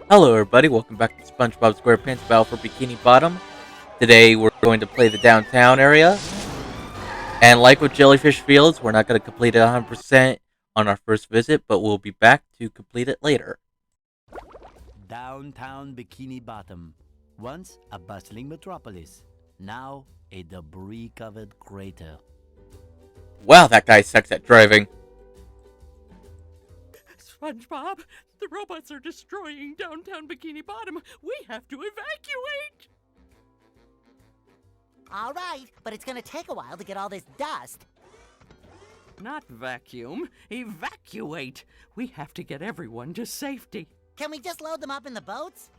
Hello everybody, welcome back to SpongeBob SquarePants Battle for Bikini Bottom. Today we're going to play the downtown area. And like with Jellyfish Fields, we're not going to complete it 100% on our first visit, but we'll be back to complete it later. Downtown Bikini Bottom. Once a bustling metropolis, now a debris-covered crater. Wow, that guy sucks at driving. SpongeBob, the robots are destroying Downtown Bikini Bottom. We have to evacuate! All right, but it's gonna take a while to get all this dust. Not vacuum, evacuate! We have to get everyone to safety. Can we just load them up in the boats?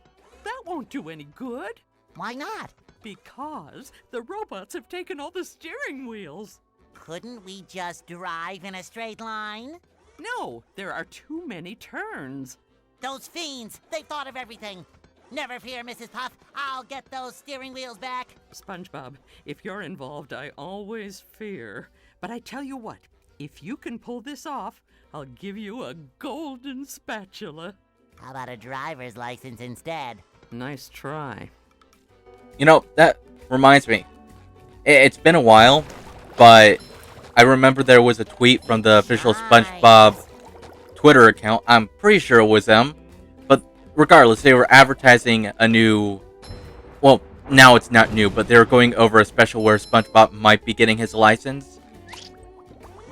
That won't do any good. Why not? Because the robots have taken all the steering wheels. Couldn't we just drive in a straight line? No, there are too many turns. Those fiends, they thought of everything. Never fear, Mrs. Puff. I'll get those steering wheels back. SpongeBob, if you're involved, I always fear. But I tell you what, if you can pull this off, I'll give you a golden spatula. How about a driver's license instead? Nice try. You know, that reminds me. It's been a while, but I remember there was a tweet from the official SpongeBob Twitter account. I'm pretty sure it was them. But regardless, they were advertising a new... Well, now it's not new, but they were going over a special where SpongeBob might be getting his license.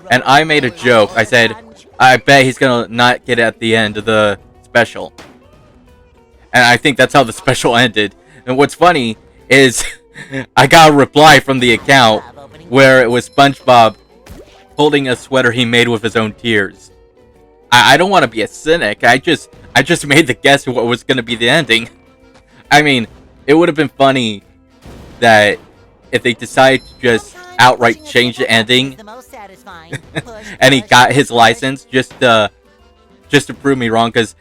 And I made a joke. I said, I bet he's gonna not get it at the end of the special. And I think that's how the special ended. And what's funny is I got a reply from the account where it was SpongeBob holding a sweater he made with his own tears. I don't want to be a cynic. I just made the guess of what was going to be the ending. I mean, it would have been funny that if they decided to just outright change the ending and he got his license just to prove me wrong, because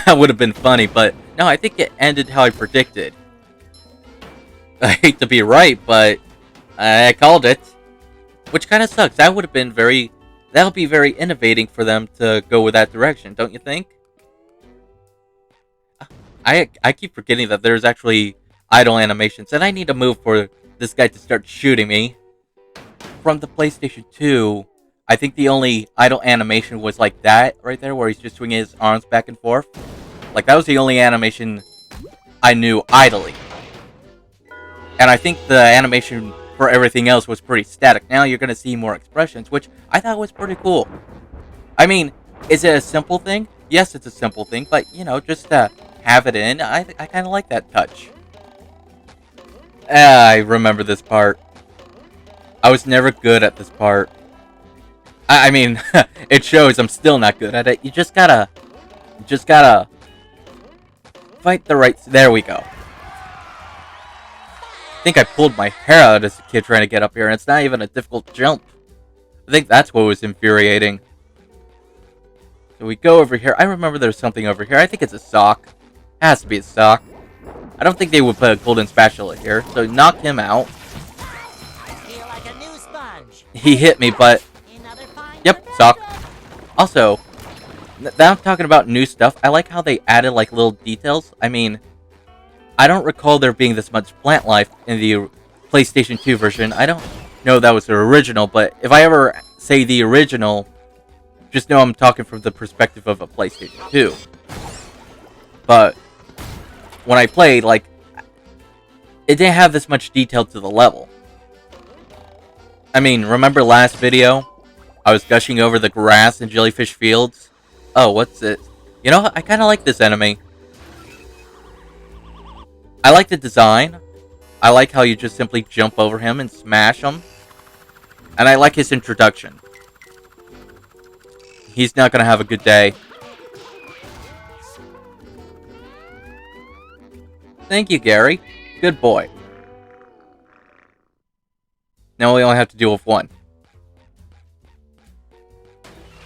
that would have been funny. But no, I think it ended how I predicted. I hate to be right, but I called it. Which kind of sucks. That would be very innovating for them to go with that direction, don't you think? I keep forgetting that there's actually idle animations, and I need to move for this guy to start shooting me. From the PlayStation 2, I think the only idle animation was like that right there, where he's just swinging his arms back and forth. Like, that was the only animation I knew idly. And I think the animation for everything else was pretty static. Now you're going to see more expressions, which I thought was pretty cool. I mean, is it a simple thing? Yes, it's a simple thing, but, you know, just to have it in, I kind of like that touch. I remember this part. I was never good at this part. I mean, it shows I'm still not good at it. You just gotta fight the right... There we go. I think I pulled my hair out as a kid trying to get up here, and it's not even a difficult jump. I think that's what was infuriating. So we go over here. I remember there's something over here. I think it's a sock. It has to be a sock. I don't think they would put a golden spatula here, so knock him out. Feel like a new sponge. He hit me, but... Yep, sock. Also, now I'm talking about new stuff. I like how they added, like, little details. I mean... I don't recall there being this much plant life in the PlayStation 2 version. I don't know that was the original, but if I ever say the original, just know I'm talking from the perspective of a PlayStation 2. But when I played, like, it didn't have this much detail to the level. I mean, remember last video? I was gushing over the grass in Jellyfish Fields. Oh, what's it? You know, I kind of like this enemy. I like the design. I like how you just simply jump over him and smash him. And I like his introduction. He's not going to have a good day. Thank you, Gary. Good boy. Now we only have to deal with one.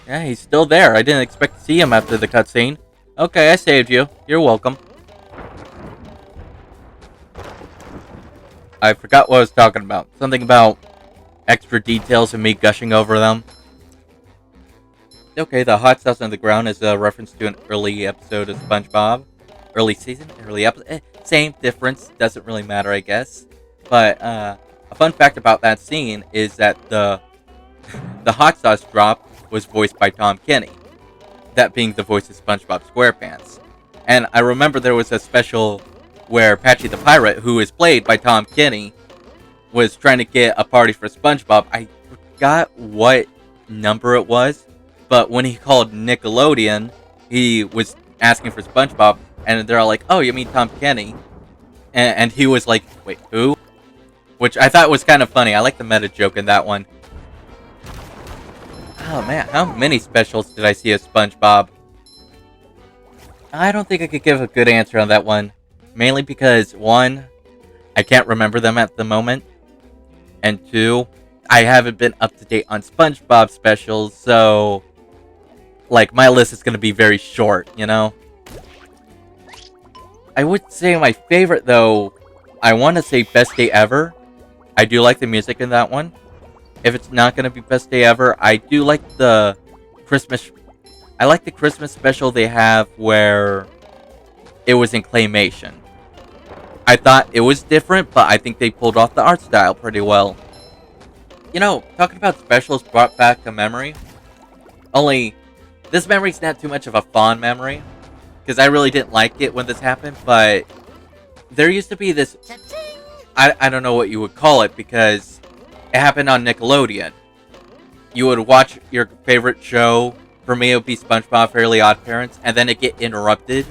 Yeah, he's still there. I didn't expect to see him after the cutscene. Okay, I saved you. You're welcome. I forgot what I was talking about. Something about extra details and me gushing over them. Okay, the hot sauce on the ground is a reference to an early episode of SpongeBob. early season, early episode. Same difference, doesn't really matter, I guess. But a fun fact about that scene is that the hot sauce drop was voiced by Tom Kenny, that being the voice of SpongeBob SquarePants. And I remember there was a special where Patchy the Pirate, who is played by Tom Kenny, was trying to get a party for SpongeBob. I forgot what number it was, but when he called Nickelodeon, he was asking for SpongeBob, and they're all like, "Oh, you mean Tom Kenny?" And he was like, "Wait, who?" Which I thought was kind of funny. I like the meta joke in that one. Oh man, how many specials did I see of SpongeBob? I don't think I could give a good answer on that one. Mainly because, one, I can't remember them at the moment. And two, I haven't been up to date on SpongeBob specials, so like my list is gonna be very short, you know? I would say my favorite though, I wanna say Best Day Ever. I do like the music in that one. If it's not gonna be Best Day Ever, I do like the Christmas. I like the Christmas special they have where it was in claymation. I thought it was different, but I think they pulled off the art style pretty well. You know, talking about specials brought back a memory. Only, this memory's not too much of a fond memory, because I really didn't like it when this happened, but there used to be this, I don't know what you would call it, because it happened on Nickelodeon. You would watch your favorite show, for me it would be SpongeBob Fairly Odd Parents, and then it get interrupted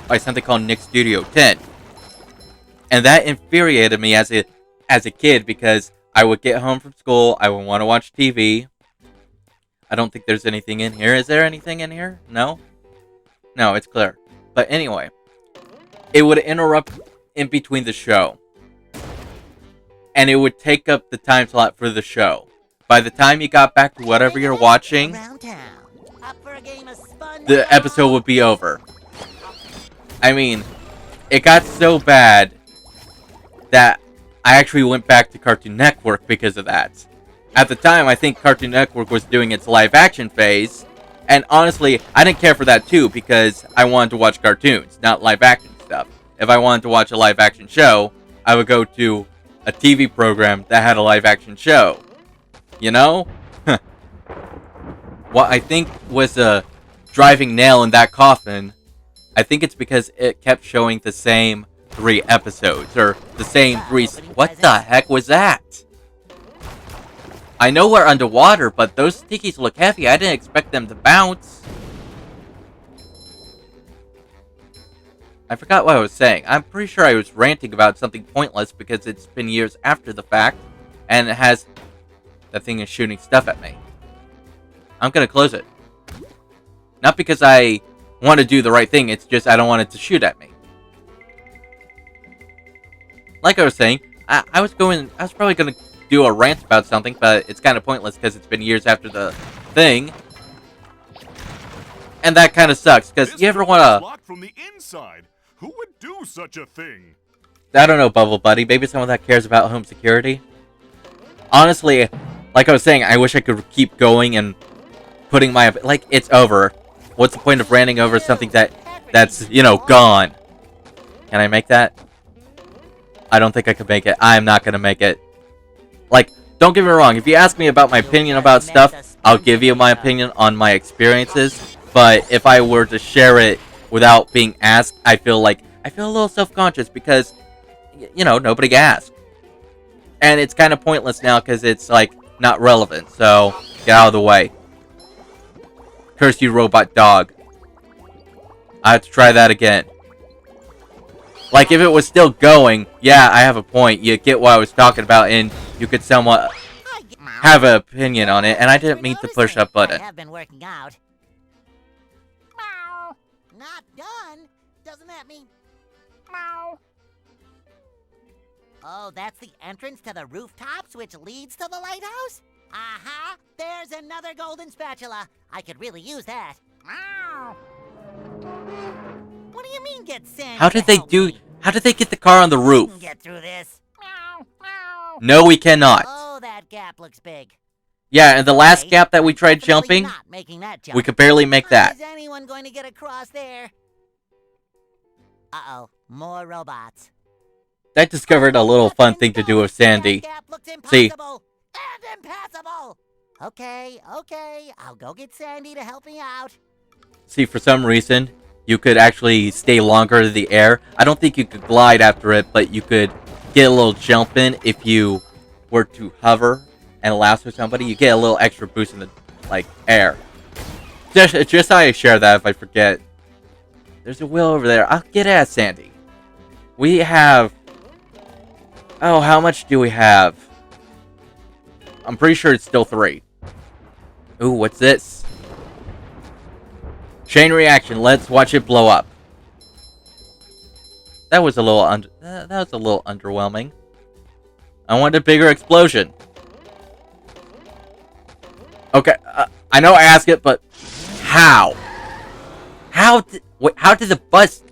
by something called Nick Studio 10. And that infuriated me as a kid, because I would get home from school, I would want to watch TV. I don't think there's anything in here. Is there anything in here? No? No, it's clear. But anyway, it would interrupt in between the show. And it would take up the time slot for the show. By the time you got back to whatever you're watching, the episode would be over. I mean, it got so bad that I actually went back to Cartoon Network because of that. At the time, I think Cartoon Network was doing its live-action phase, and honestly, I didn't care for that too, because I wanted to watch cartoons, not live-action stuff. If I wanted to watch a live-action show, I would go to a TV program that had a live-action show. You know? What I think was a driving nail in that coffin, I think it's because it kept showing the same 3 episodes, or the same 3... What the heck was that? I know we're underwater, but those stickies look heavy. I didn't expect them to bounce. I forgot what I was saying. I'm pretty sure I was ranting about something pointless because it's been years after the fact, and it has... That thing is shooting stuff at me. I'm gonna close it. Not because I want to do the right thing, it's just I don't want it to shoot at me. Like I was saying, I was probably gonna do a rant about something, but it's kind of pointless because it's been years after the thing. And that kind of sucks, because you ever want to... Locked from the inside. Who would do such a thing? I don't know, Bubble Buddy. Maybe someone that cares about home security. Honestly, like I was saying, I wish I could keep going and putting my... Like, it's over. What's the point of ranting over something that's, you know, gone? Can I make that? I don't think I can make it. I'm not going to make it. Like, don't get me wrong. If you ask me about my opinion about stuff, I'll give you my opinion on my experiences. But if I were to share it without being asked, I feel a little self-conscious because, you know, nobody asked. And it's kind of pointless now because it's, like, not relevant. So, get out of the way. Curse you, robot dog. I have to try that again. Like, if it was still going, yeah, I have a point. You get what I was talking about, and you could somewhat have an opinion on it. And I didn't mean to push that button. I have been working out. Meow. Not done. Doesn't that mean... Meow. Oh, that's the entrance to the rooftops, which leads to the lighthouse? Uh-huh. There's another golden spatula. I could really use that. Meow. What do you mean get sand? How did they get the car on the roof? We can get through this. Meow, meow. No, we cannot. Oh, that gap looks big. Yeah, and the last Okay, gap that we tried definitely jumping, not making that jump. we could barely make How that. is anyone going to get across there? Uh-oh, more robots. I discovered a little fun thing to do with Sandy. That gap looks See. impossible and impassable. Okay, I'll go get Sandy to help me out. See, for some reason, you could actually stay longer in the air. I don't think you could glide after it, but you could get a little jump in if you were to hover and lasso somebody. You get a little extra boost in the air. Just how I share that if I forget. There's a wheel over there. I'll get at Sandy. We have... Oh, how much do we have? I'm pretty sure it's still 3. Ooh, what's this? Chain reaction. Let's watch it blow up. That was a little underwhelming. I want a bigger explosion. Okay, I know I asked it, but how? How did the bus?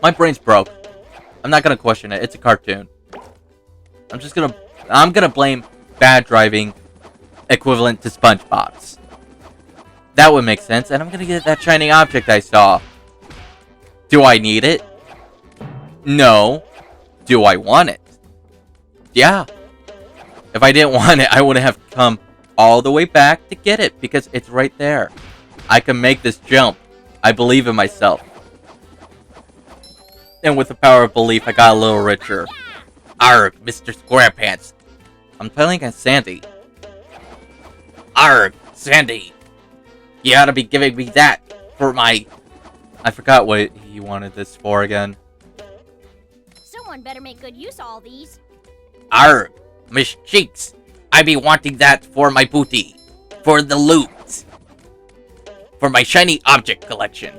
My brain's broke. I'm not gonna question it. It's a cartoon. I'm gonna blame bad driving equivalent to SpongeBob's. That would make sense, and I'm gonna get that shining object I saw. Do I need it? No. Do I want it? Yeah. If I didn't want it, I wouldn't have come all the way back to get it, because it's right there. I can make this jump. I believe in myself. And with the power of belief, I got a little richer. Arg, Mr. Squarepants. I'm playing against Sandy. Arg, Sandy. You ought to be giving me that for my... I forgot what he wanted this for again. Someone better make good use of all these. Arg, Miss Cheeks. I be wanting that for my booty. For the loot. For my shiny object collection.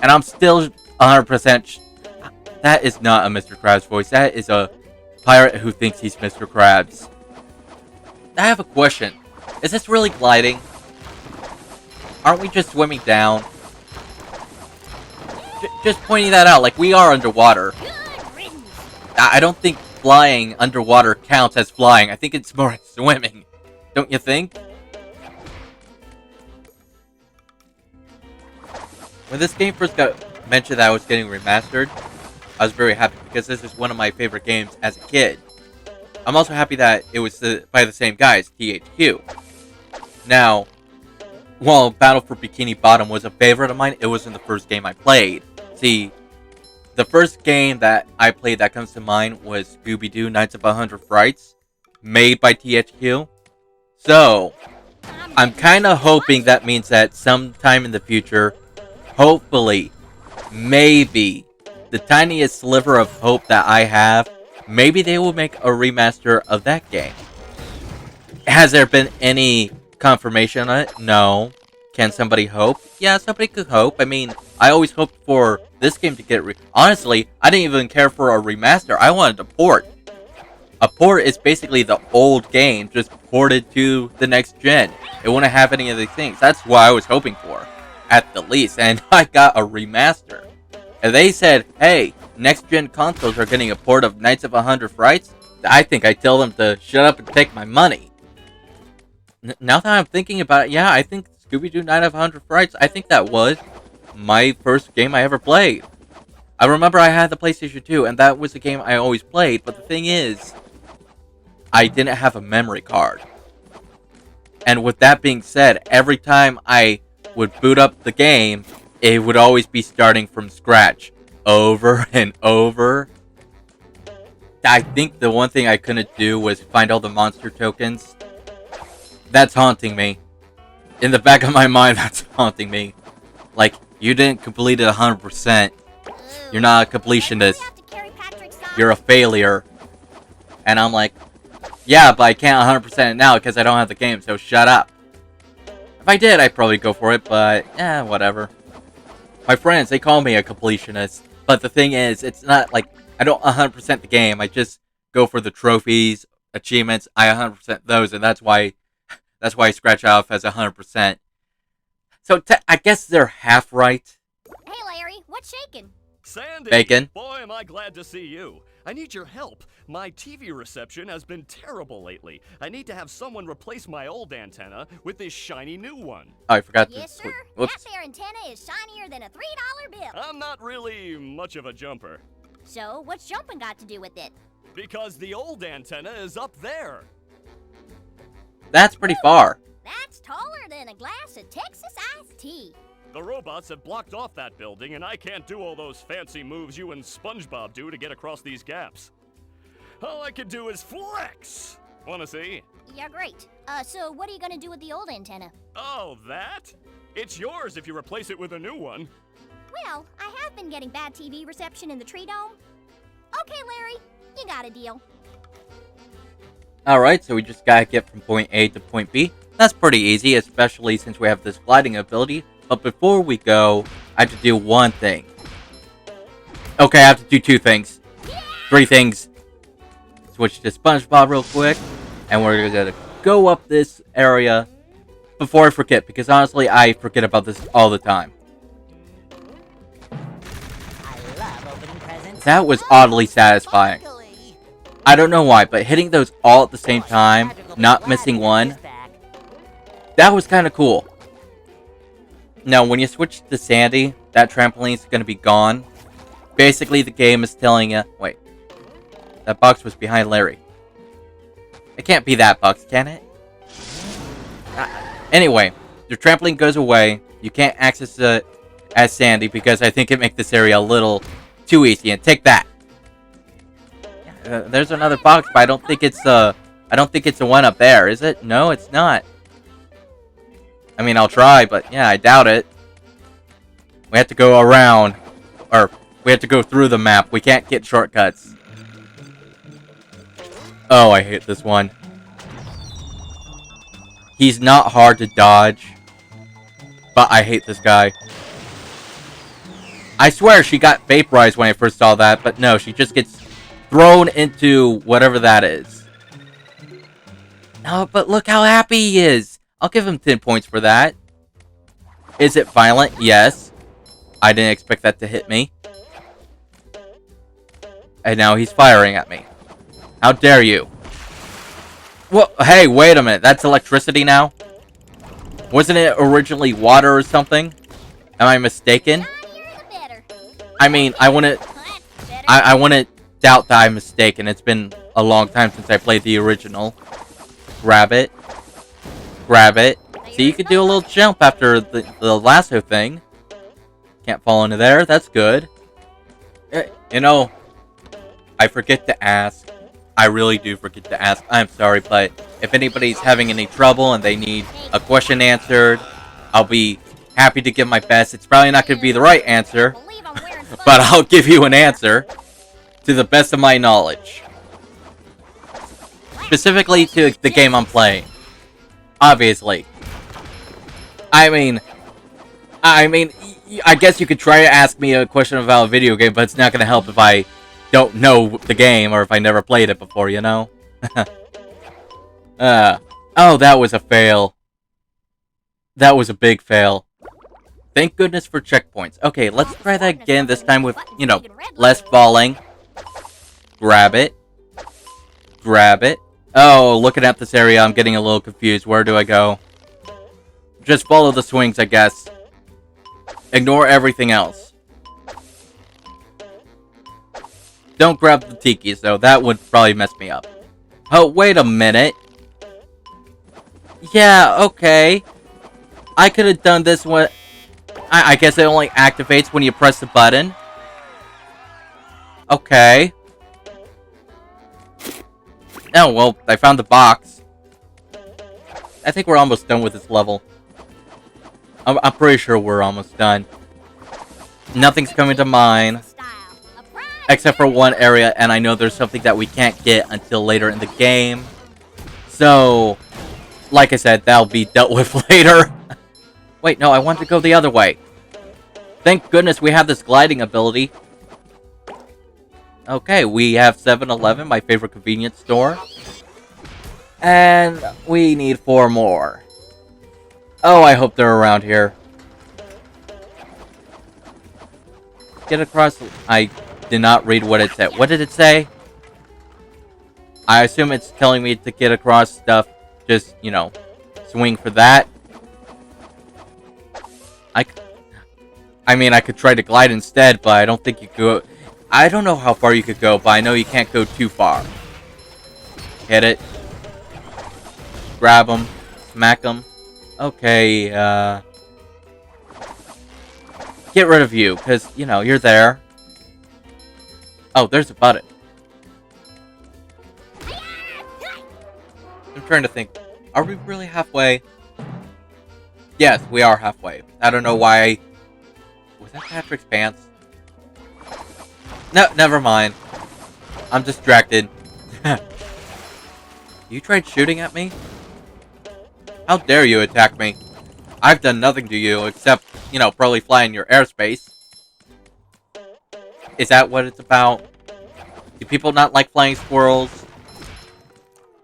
And I'm still 100%... That is not a Mr. Krabs voice. That is a pirate who thinks he's Mr. Krabs. I have a question. Is this really gliding? Aren't we just swimming down? Just pointing that out, like we are underwater. Good riddance. I don't think flying underwater counts as flying. I think it's more swimming. Don't you think? When this game first got mentioned that I was getting remastered, I was very happy because this is one of my favorite games as a kid. I'm also happy that it was by the same guys, THQ. Now, while Battle for Bikini Bottom was a favorite of mine, it wasn't the first game I played. See, the first game that I played that comes to mind was Scooby-Doo Nights of 100 Frights, made by THQ. So, I'm kind of hoping that means that sometime in the future, hopefully, maybe, the tiniest sliver of hope that I have, maybe they will make a remaster of that game. Has there been any confirmation on it? No. Can somebody hope? Yeah, somebody could hope. I mean, I always hoped for this game to get honestly, I didn't even care for a remaster. I wanted a port. A port is basically the old game, just ported to the next gen. It wouldn't have any of these things. That's what I was hoping for, at the least. And I got a remaster. And they said, hey, next-gen consoles are getting a port of Knights of 100 Frights. I think I tell them to shut up and take my money. Now that I'm thinking about it, yeah, I think Scooby-Doo Night of 100 Frights, I think that was my first game I ever played. I remember I had the PlayStation 2, and that was the game I always played, but the thing is, I didn't have a memory card. And with that being said, every time I would boot up the game, it would always be starting from scratch, over and over. I think the one thing I couldn't do was find all the monster tokens. That's haunting me. In the back of my mind, that's haunting me. Like, you didn't complete it 100%. You're not a completionist. You're a failure. And I'm like, yeah, but I can't 100% it now because I don't have the game, so shut up. If I did, I'd probably go for it, but, whatever. My friends, they call me a completionist, but the thing is, it's not like I don't 100% the game. I just go for the trophies, achievements. I 100% those, and that's why I scratch off as 100%. So I guess they're half right. Hey, Larry, what's shaking? Sandy! Bacon. Boy, am I glad to see you. I need your help. My TV reception has been terrible lately. I need to have someone replace my old antenna with this shiny new one. Oh, I forgot to Yes, sir. Whoops. That there antenna is shinier than a $3 bill. I'm not really much of a jumper. So, what's jumping got to do with it? Because the old antenna is up there. That's pretty far. That's taller than a glass of Texas iced tea. The robots have blocked off that building, and I can't do all those fancy moves you and SpongeBob do to get across these gaps. All I can do is flex! Wanna see? Yeah, great. So what are you gonna do with the old antenna? Oh, that? It's yours if you replace it with a new one. Well, I have been getting bad TV reception in the tree dome. Okay, Larry, you got a deal. Alright, so we just gotta get from point A to point B. That's pretty easy, especially since we have this gliding ability. But before we go, I have to do one thing. Okay, I have to do two things. Three things. Switch to SpongeBob real quick. And we're gonna go up this area before I forget, because honestly, I forget about this all the time. I love opening presents. That was oddly satisfying. Sparkly. I don't know why, but hitting those all at the same time, not missing one, that was kind of cool. Now, when you switch to Sandy, that trampoline's going to be gone. Basically, the game is telling you... Wait. That box was behind Larry. It can't be that box, can it? Anyway, your trampoline goes away. You can't access it as Sandy because I think it makes this area a little too easy. And take that. There's another box, but I don't think it's the one up there, is it? No, it's not. I mean, I'll try, but yeah, I doubt it. We have to go around, or we have to go through the map. We can't get shortcuts. Oh, I hate this one. He's not hard to dodge, but I hate this guy. I swear she got vaporized when I first saw that, but no, she just gets thrown into whatever that is. No, but look how happy he is. I'll give him 10 points for that. Is it violent? Yes. I didn't expect that to hit me. And now he's firing at me. How dare you? Well, hey, wait a minute. That's electricity now? Wasn't it originally water or something? Am I mistaken? I mean, I wouldn't doubt that I'm mistaken. It's been a long time since I played the original. Grab it. Grab it. See, you could do a little jump after the lasso thing. Can't fall into there. That's good. You know, I forget to ask. I really do forget to ask. I'm sorry, but if anybody's having any trouble and they need a question answered, I'll be happy to give my best. It's probably not going to be the right answer, but I'll give you an answer to the best of my knowledge. Specifically to the game I'm playing. Obviously. I mean, I guess you could try to ask me a question about a video game, but it's not going to help if I don't know the game or if I never played it before, you know? Oh, that was a fail. That was a big fail. Thank goodness for checkpoints. Okay, let's try that again, this time with, you know, less falling. Grab it. Grab it. Oh, looking at this area, I'm getting a little confused. Where do I go? Just follow the swings, I guess. Ignore everything else. Don't grab the tikis, though. That would probably mess me up. Oh, wait a minute. Yeah, okay. I could have done this one. I guess it only activates when you press the button. Okay. Oh, well, I found the box. I think we're almost done with this level. I'm pretty sure we're almost done. Nothing's coming to mind. Except for one area, and I know there's something that we can't get until later in the game. So, like I said, that'll be dealt with later. Wait, no, I want to go the other way. Thank goodness we have this gliding ability. Okay, we have 7-Eleven, my favorite convenience store. And we need 4 more. Oh, I hope they're around here. Get across... I did not read what it said. What did it say? I assume it's telling me to get across stuff. Just, you know, swing for that. I mean, I could try to glide instead, but I don't think you could go. I don't know how far you could go, but I know you can't go too far. Hit it. Grab him. Smack him. Okay, get rid of you, because, you know, you're there. Oh, there's a button. I'm trying to think. Are we really halfway? Yes, we are halfway. I don't know why. Was that Patrick's pants? No, never mind. I'm distracted. You tried shooting at me? How dare you attack me? I've done nothing to you except, you know, probably fly in your airspace. Is that what it's about? Do people not like flying squirrels?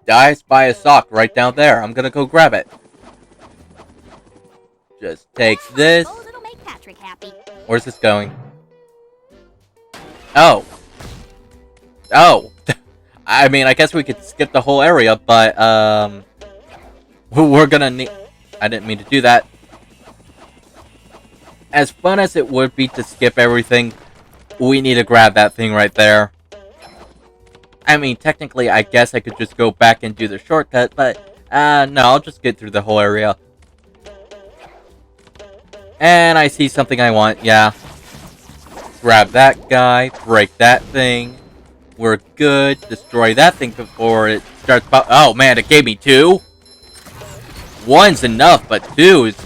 I spy a sock right down there. I'm gonna go grab it. Just take this. Suppose it'll make Patrick happy. Where's this going? Oh. Oh. I mean, I guess we could skip the whole area, but, we're gonna need... I didn't mean to do that. As fun as it would be to skip everything, we need to grab that thing right there. I mean, technically, I guess I could just go back and do the shortcut, but, no, I'll just get through the whole area. And I see something I want, yeah. Grab that guy, break that thing. We're good. Destroy that thing before it starts... Oh, man, it gave me 2? One's enough, but 2 is,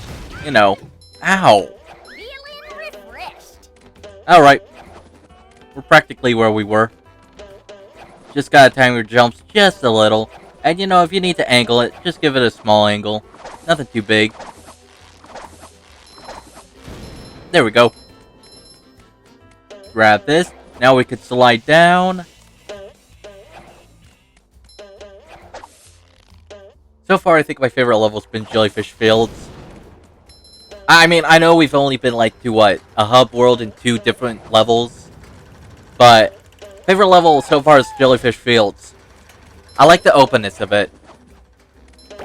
you know... Ow. Feeling refreshed. Alright. We're practically where we were. Just gotta time your jumps just a little. And, you know, if you need to angle it, just give it a small angle. Nothing too big. There we go. Grab this. Now we could slide down. So far, I think my favorite level's been Jellyfish Fields. I mean, I know we've only been, like, to, what? A hub world and 2 different levels. But, favorite level so far is Jellyfish Fields. I like the openness of it.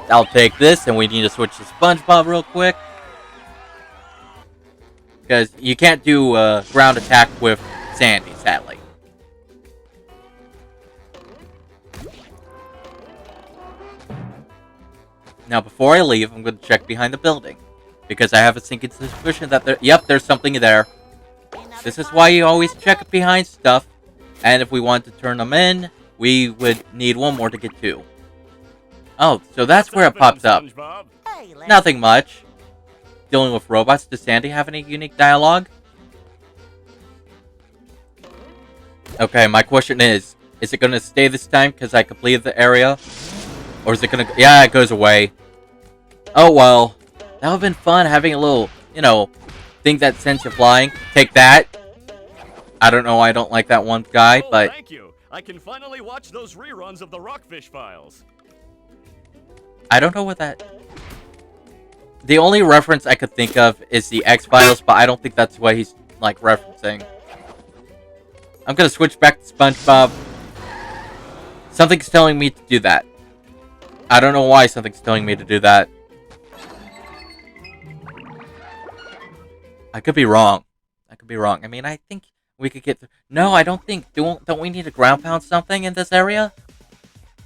I'll take this, and we need to switch to SpongeBob real quick. Because you can't do ground attack with Sandy, sadly. Now, before I leave, I'm going to check behind the building. Because I have a sinking suspicion that there... Yep, there's something there. This is why you always check behind stuff. And if we want to turn them in, we would need one more to get to. Oh, so that's where it pops up. Hey, Larry. Nothing much. Dealing with robots, does Sandy have any unique dialogue? Okay, my question is it going to stay this time because I completed the area? Or is it going to... Yeah, it goes away. Oh, well. That would have been fun having a little, you know, thing that sends you flying. Take that. I don't know why I don't like that one guy, Oh, but... thank you. I can finally watch those reruns of the Rockfish Files. I don't know what that... The only reference I could think of is the X-Files, but I don't think that's what he's, like, referencing. I'm gonna switch back to SpongeBob. Something's telling me to do that. I don't know why something's telling me to do that. I could be wrong. I mean, I think we could get... No, I don't think... Don't we need to ground pound something in this area?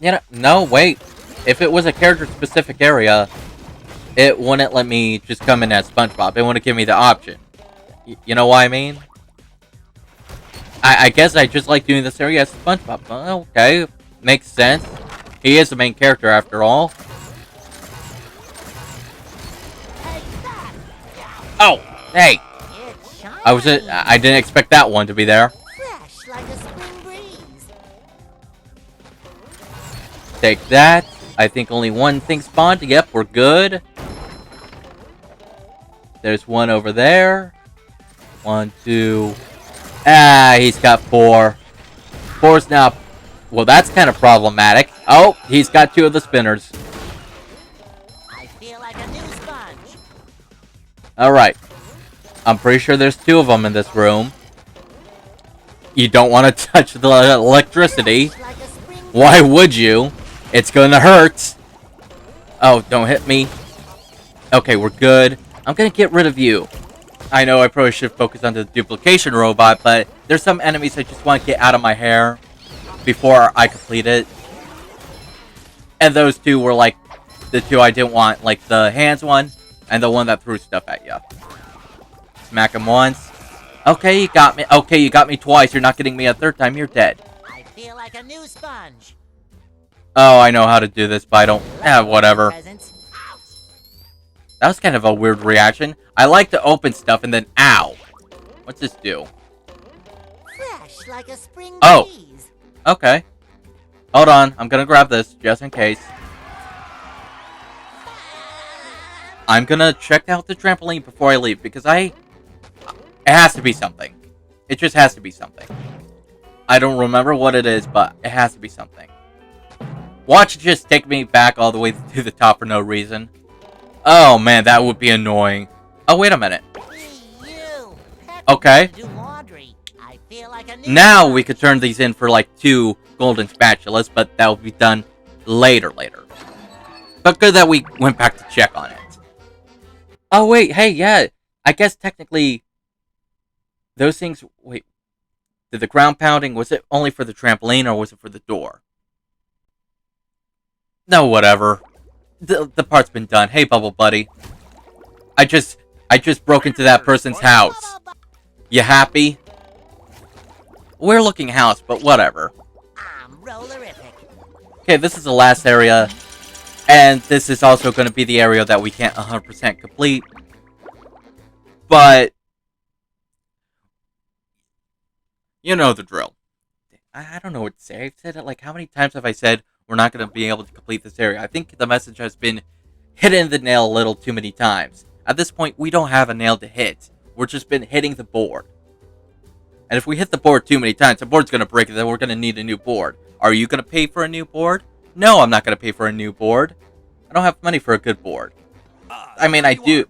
You know, no, wait. If it was a character-specific area, it wouldn't let me just come in as SpongeBob. It wouldn't give me the option. You know what I mean? I guess I just like doing this area as SpongeBob. Well, okay, makes sense. He is the main character after all. Oh, hey! It's shiny. I didn't expect that one to be there. Fresh like a spring breeze. Take that. I think only one thing spawned. Yep, we're good. There's one over there. 1, 2. Ah, he's got 4. 4's now... Well, that's kind of problematic. Oh, he's got 2 of the spinners. I feel like a new sponge. Alright. I'm pretty sure there's 2 of them in this room. You don't want to touch the electricity. Fresh like a spring Why would you? It's gonna hurt. Oh, don't hit me. Okay, we're good. I'm gonna get rid of you. I know I probably should focus on the duplication robot, but there's some enemies I just want to get out of my hair before I complete it. And those two were like the two I didn't want, like the hands one and the one that threw stuff at you. Smack him once. Okay, you got me. Okay, you got me twice. You're not getting me a third time. You're dead. I feel like a new sponge. Oh, I know how to do this, but I don't. Whatever. Presents. Ouch. That was kind of a weird reaction. I like to open stuff and then, ow. What's this do? Fresh like a spring Oh. breeze. Okay. Hold on. I'm gonna grab this, just in case. I'm gonna check out the trampoline before I leave, because it has to be something. It just has to be something. I don't remember what it is, but it has to be something. Watch it just take me back all the way to the top for no reason. Oh man, that would be annoying. Oh, wait a minute. Hey, you. Pepper Okay. needs to do laundry. I feel like a new Now sponge. we could turn these in for like 2 golden spatulas, but that will be done later. But good that we went back to check on it. Oh wait, hey, yeah. I guess technically those things, wait. Did the ground pounding, was it only for the trampoline or was it for the door? No, whatever. The part's been done. Hey, Bubble Buddy. I just broke into that person's house. You happy? Weird looking house, but whatever. I'm rollerific. Okay, this is the last area. And this is also going to be the area that we can't 100% complete. But you know the drill. I don't know what to say. I've said it like, how many times have I said we're not going to be able to complete this area? I think the message has been hitting the nail a little too many times. At this point, we don't have a nail to hit. We're just been hitting the board. And if we hit the board too many times, the board's going to break, and then we're going to need a new board. Are you going to pay for a new board? No, I'm not going to pay for a new board. I don't have money for a good board. I mean, I do.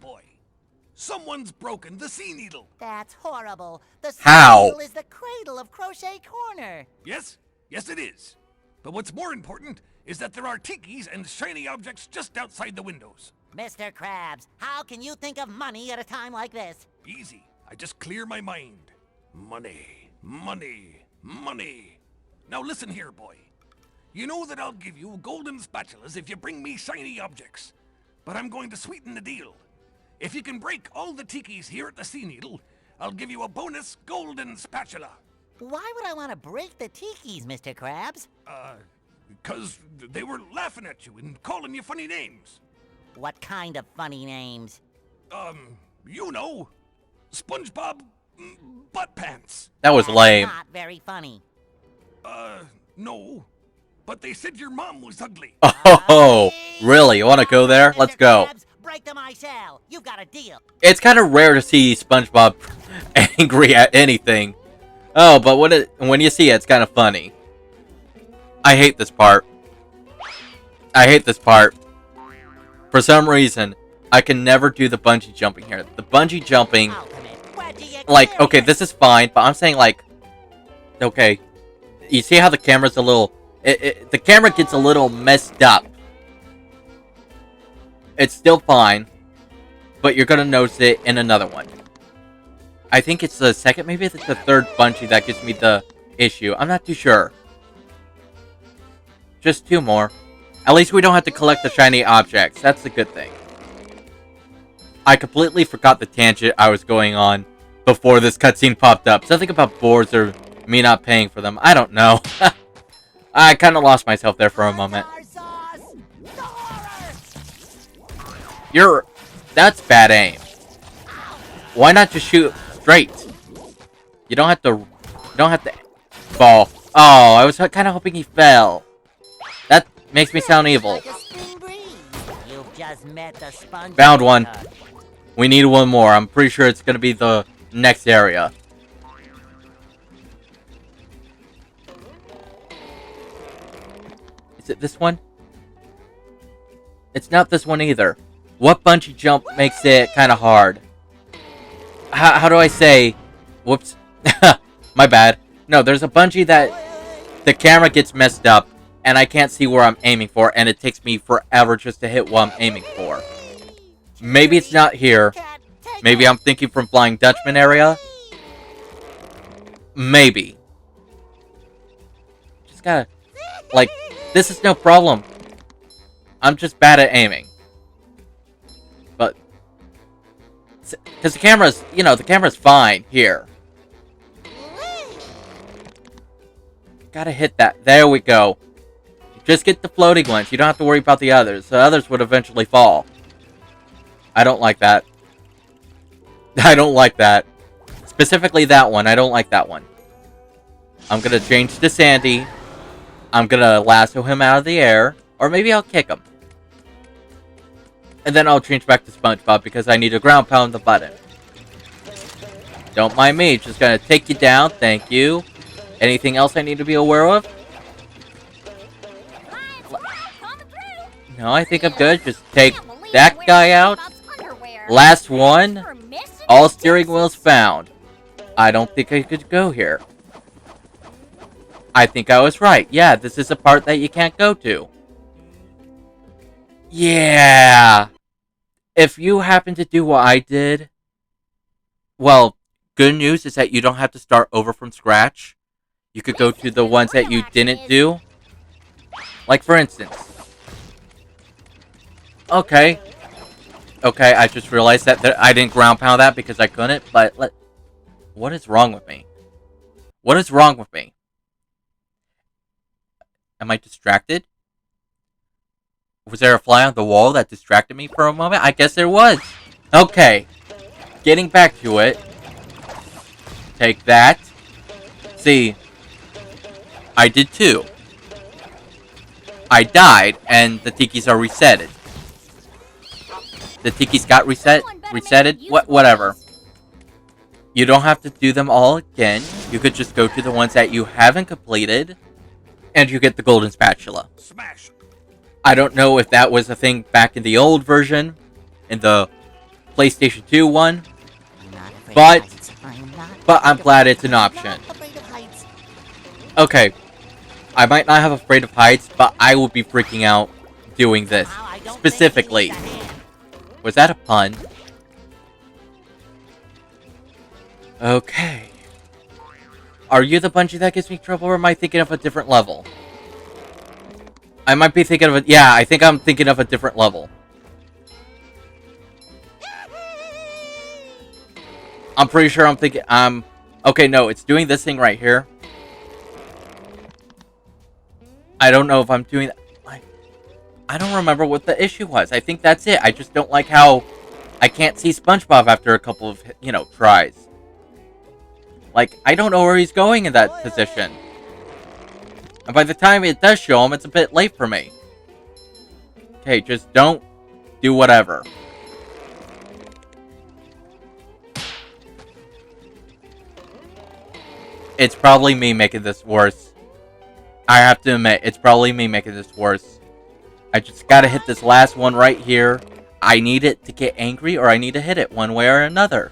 Someone's broken the sea needle. That's horrible. The How? seal is the cradle of Crochet Corner. Yes, it is. But what's more important is that there are tikis and shiny objects just outside the windows. Mr. Krabs, how can you think of money at a time like this? Easy. I just clear my mind. Money, money, money. Now listen here, boy. You know that I'll give you golden spatulas if you bring me shiny objects. But I'm going to sweeten the deal. If you can break all the tikis here at the Sea Needle, I'll give you a bonus golden spatula. Why would I want to break the tikis, Mr. Krabs? 'Cause they were laughing at you and calling you funny names. What kind of funny names? You know, SpongeBob Butt Pants. That was That's lame. Not very funny. No. But they said your mom was ugly. Oh, really? You want to go there? Let's Mr. go. Krabs, break them I shall. You've got a deal. It's kind of rare to see SpongeBob angry at anything. Oh, but when you see it, it's kind of funny. I hate this part. I hate this part. For some reason, I can never do the bungee jumping here. The bungee jumping, Ultimate. Where'd you get like, curious? okay, this is fine, but I'm saying, like, okay, you see how the camera's a little, the camera gets a little messed up. It's still fine, but you're gonna notice it in another one. I think it's the second, maybe it's the third bungee that gives me the issue. I'm not too sure. Just 2 more. At least we don't have to collect the shiny objects. That's the good thing. I completely forgot the tangent I was going on before this cutscene popped up. Something about boards or me not paying for them. I don't know. I kind of lost myself there for a moment. Tartar sauce! The horror! That's bad aim. Why not just shoot straight? You don't have to fall. Oh, I was kind of hoping he fell. That makes me sound evil. Like a spring breeze. You've just met the sponge. Found one. We need one more. I'm pretty sure it's going to be the next area. Is it this one? It's not this one either. What bungee jump makes it kind of hard? How do I say? Whoops. My bad. No, there's a bungee that the camera gets messed up and I can't see where I'm aiming for, and it takes me forever just to hit what I'm aiming for. Maybe it's not here. Maybe I'm thinking from Flying Dutchman area. Maybe. Just gotta... Like, this is no problem. I'm just bad at aiming. But... Because the camera's... You know, the camera's fine here. Gotta hit that. There we go. Just get the floating ones. You don't have to worry about the others. The others would eventually fall. I don't like that. I don't like that. Specifically that one. I don't like that one. I'm gonna change to Sandy. I'm gonna lasso him out of the air. Or maybe I'll kick him. And then I'll change back to SpongeBob because I need to ground pound the button. Don't mind me. Just gonna take you down. Thank you. Anything else I need to be aware of? No, I think I'm good. Just take that guy out. Last one. All steering wheels found. I don't think I could go here. I think I was right. Yeah, this is a part that you can't go to. Yeah. If you happen to do what I did, well, good news is that you don't have to start over from scratch. You could go to the ones that you didn't do. Like, for instance. Okay, I just realized that I didn't ground pound that because I couldn't, but what is wrong with me? What is wrong with me? Am I distracted? Was there a fly on the wall that distracted me for a moment? I guess there was. Okay, getting back to it. Take that. See, I did too. I died, and the tikis are resetted. The tikis got resetted, whatever. You don't have to do them all again. You could just go to the ones that you haven't completed, and you get the golden spatula. Smash. I don't know if that was a thing back in the old version, in the PlayStation 2 one, but I'm glad it's an option. Okay, I might not have Afraid of Heights, but I will be freaking out doing this, specifically. Was that a pun? Okay. Are you the bungee that gives me trouble, or am I thinking of a different level? I might be thinking of a... Yeah, I think I'm thinking of a different level. I'm pretty sure I'm thinking... Okay, no, it's doing this thing right here. I don't know if I'm doing that. I don't remember what the issue was. I think that's it. I just don't like how I can't see SpongeBob after a couple of, you know, tries. Like, I don't know where he's going in that position. And by the time it does show him, it's a bit late for me. Okay, just don't do whatever. It's probably me making this worse. I have to admit, it's probably me making this worse. I just gotta hit this last one right here. I need it to get angry, or I need to hit it one way or another.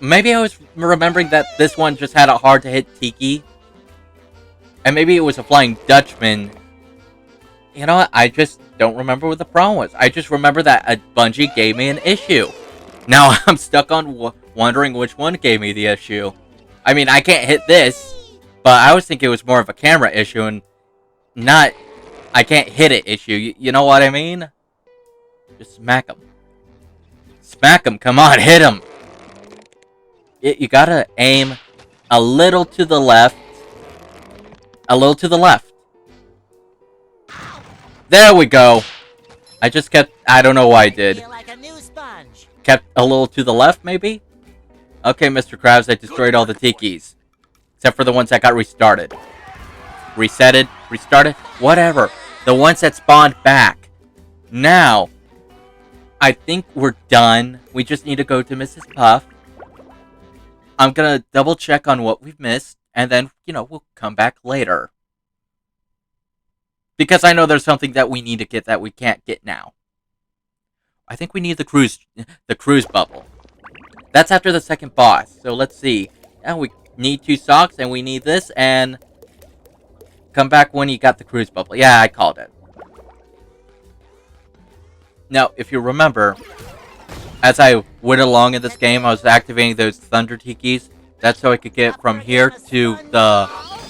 Maybe I was remembering that this one just had a hard to hit Tiki. And maybe it was a Flying Dutchman. You know what? I just don't remember what the problem was. I just remember that a Bungie gave me an issue. Now I'm stuck on wondering which one gave me the issue. I mean, I can't hit this. But I was thinking it was more of a camera issue and not I can't hit it issue. You know what I mean? Just smack him. Smack him. Come on, hit him. You gotta aim a little to the left. A little to the left. There we go. I just kept... I don't know why I did. Like a new sponge. Kept a little to the left, maybe? Okay, Mr. Krabs, I destroyed all the tikis. Except for the ones that got restarted. Resetted, restarted, whatever. The ones that spawned back. Now, I think we're done. We just need to go to Mrs. Puff. I'm gonna double check on what we've missed. And then, you know, we'll come back later. Because I know there's something that we need to get that we can't get now. I think we need the cruise bubble. That's after the second boss. So let's see. And need 2 socks, and we need this, and come back when you got the cruise bubble. Yeah, I called it. Now, if you remember, as I went along in this game, I was activating those Thunder Tikis. That's so I could get from here to the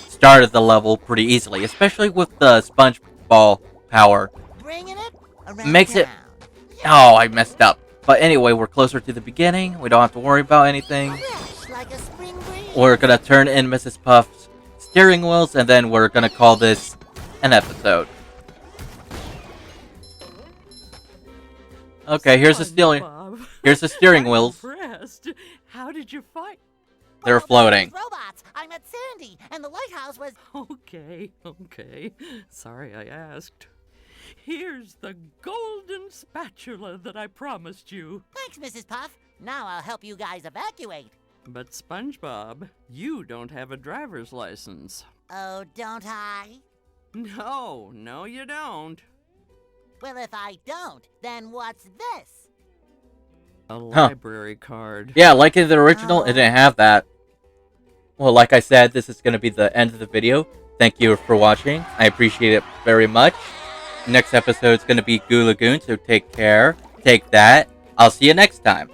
start of the level pretty easily, especially with the sponge ball power. Bringing it around Makes it... town. Oh, I messed up. But anyway, we're closer to the beginning. We don't have to worry about anything. Fresh like a spring breeze. We're gonna turn in Mrs. Puff's steering wheels, and then we're gonna call this an episode. Okay, here's the steering. SpongeBob. Here's the steering I'm wheels. impressed. How did you find? They're Well, floating. those robots. I met Sandy, and the lighthouse was. Okay. Sorry I asked. Here's the golden spatula that I promised you. Thanks, Mrs. Puff. Now I'll help you guys evacuate. But SpongeBob, you don't have a driver's license. Oh, don't I? No, you don't. Well, if I don't, then what's this? A library card. Yeah, like in the original, it didn't have that. Well, like I said, this is going to be the end of the video. Thank you for watching. I appreciate it very much. Next episode is going to be Goo Lagoon, so take care. Take that. I'll see you next time.